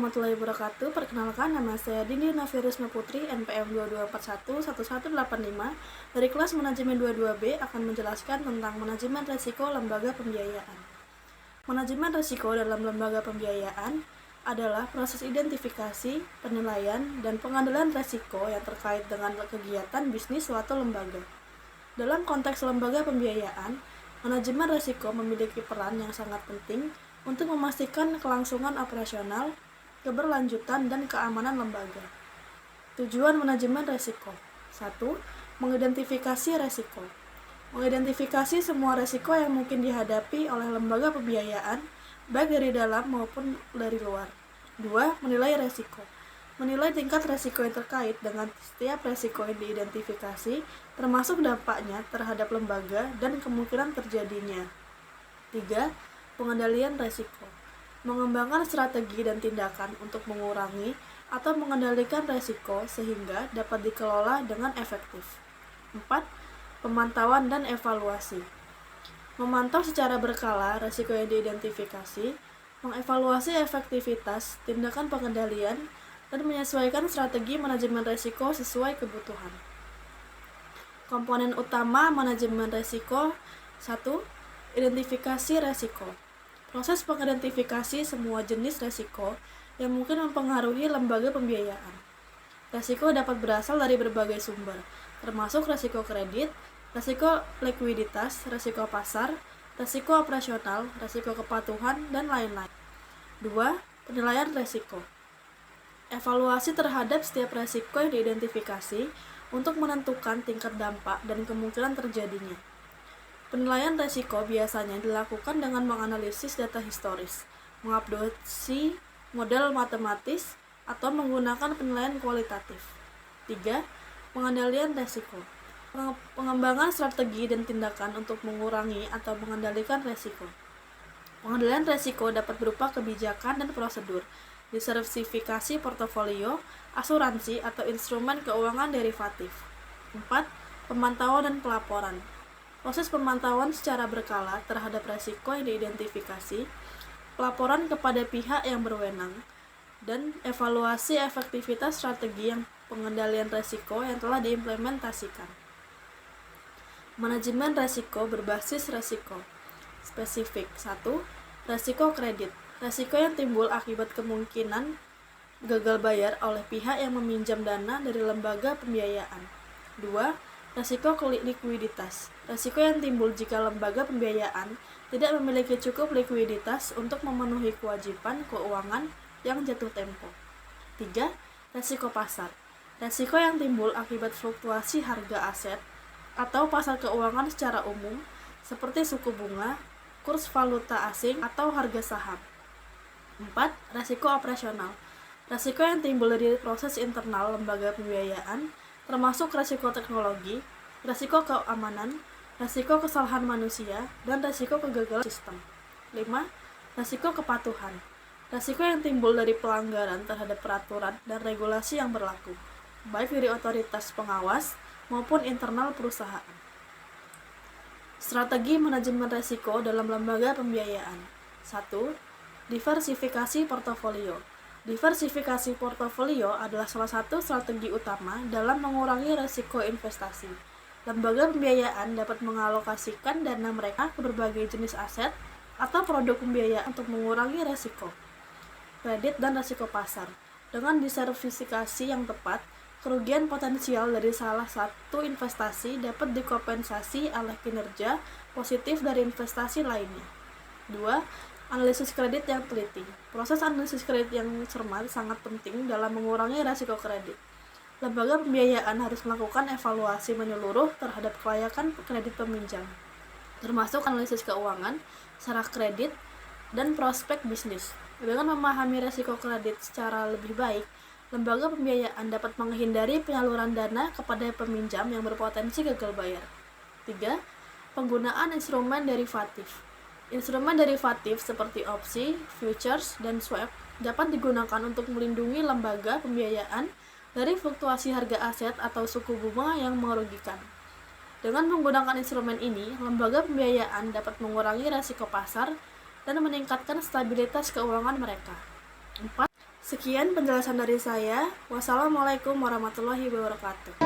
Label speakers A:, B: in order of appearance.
A: warahmatullahi wabarakatuh. Perkenalkan, nama saya Dini Novirisma Putri, NPM 22411185 dari kelas Manajemen 22B akan menjelaskan tentang manajemen risiko lembaga pembiayaan. Manajemen risiko dalam lembaga pembiayaan adalah proses identifikasi, penilaian, dan pengendalian risiko yang terkait dengan kegiatan bisnis suatu lembaga. Dalam konteks lembaga pembiayaan, manajemen risiko memiliki peran yang sangat penting untuk memastikan kelangsungan operasional, keberlanjutan, dan keamanan lembaga. Tujuan manajemen risiko: 1. Mengidentifikasi risiko. Mengidentifikasi semua risiko yang mungkin dihadapi oleh lembaga pembiayaan, baik dari dalam maupun dari luar. 2. Menilai risiko. Menilai tingkat risiko yang terkait dengan setiap risiko yang diidentifikasi, termasuk dampaknya terhadap lembaga dan kemungkinan terjadinya. 3. Pengendalian risiko. Mengembangkan strategi dan tindakan untuk mengurangi atau mengendalikan risiko sehingga dapat dikelola dengan efektif. 4. Pemantauan dan evaluasi. Memantau secara berkala risiko yang diidentifikasi, mengevaluasi efektivitas tindakan pengendalian, dan menyesuaikan strategi manajemen risiko sesuai kebutuhan. Komponen utama manajemen risiko: 1. Identifikasi risiko. Proses mengidentifikasi semua jenis risiko yang mungkin mempengaruhi lembaga pembiayaan. Risiko dapat berasal dari berbagai sumber, termasuk risiko kredit, risiko likuiditas, risiko pasar, risiko operasional, risiko kepatuhan, dan lain-lain. 2. Penilaian risiko. Evaluasi terhadap setiap risiko yang diidentifikasi untuk menentukan tingkat dampak dan kemungkinan terjadinya. Penilaian risiko biasanya dilakukan dengan menganalisis data historis, mengupdasi model matematis, atau menggunakan penilaian kualitatif. 3. Pengendalian risiko. Pengembangan strategi dan tindakan untuk mengurangi atau mengendalikan risiko. Pengendalian risiko dapat berupa kebijakan dan prosedur, diversifikasi portofolio, asuransi, atau instrumen keuangan derivatif. 4. Pemantauan dan pelaporan. Proses pemantauan secara berkala terhadap risiko yang diidentifikasi, pelaporan kepada pihak yang berwenang, dan evaluasi efektivitas strategi yang pengendalian risiko yang telah diimplementasikan. Manajemen risiko berbasis risiko spesifik. 1. Risiko kredit. Risiko yang timbul akibat kemungkinan gagal bayar oleh pihak yang meminjam dana dari lembaga pembiayaan. 2. Risiko likuiditas. Risiko yang timbul jika lembaga pembiayaan tidak memiliki cukup likuiditas untuk memenuhi kewajiban keuangan yang jatuh tempo. 3. Risiko pasar. Risiko yang timbul akibat fluktuasi harga aset atau pasar keuangan secara umum, seperti suku bunga, kurs valuta asing, atau harga saham. 4. Risiko operasional. Risiko yang timbul dari proses internal lembaga pembiayaan, termasuk risiko teknologi, risiko keamanan, risiko kesalahan manusia, dan risiko kegagalan sistem. 5. Risiko kepatuhan. Risiko yang timbul dari pelanggaran terhadap peraturan dan regulasi yang berlaku, baik dari otoritas pengawas maupun internal perusahaan. Strategi manajemen risiko dalam lembaga pembiayaan. 1. Diversifikasi portofolio. Diversifikasi portofolio adalah salah satu strategi utama dalam mengurangi risiko investasi. Lembaga pembiayaan dapat mengalokasikan dana mereka ke berbagai jenis aset atau produk pembiayaan untuk mengurangi risiko kredit dan risiko pasar. Dengan diversifikasi yang tepat, kerugian potensial dari salah satu investasi dapat dikompensasi oleh kinerja positif dari investasi lainnya. 2. Analisis kredit yang teliti. Proses analisis kredit yang cermat sangat penting dalam mengurangi risiko kredit. Lembaga pembiayaan harus melakukan evaluasi menyeluruh terhadap kelayakan kredit peminjam, termasuk analisis keuangan, syarat kredit, dan prospek bisnis. Dengan memahami risiko kredit secara lebih baik, lembaga pembiayaan dapat menghindari penyaluran dana kepada peminjam yang berpotensi gagal bayar. 3. Penggunaan instrumen derivatif. Instrumen derivatif seperti opsi, futures, dan swap dapat digunakan untuk melindungi lembaga pembiayaan dari fluktuasi harga aset atau suku bunga yang merugikan. Dengan menggunakan instrumen ini, lembaga pembiayaan dapat mengurangi risiko pasar dan meningkatkan stabilitas keuangan mereka. 4. Sekian penjelasan dari saya. Wassalamualaikum warahmatullahi wabarakatuh.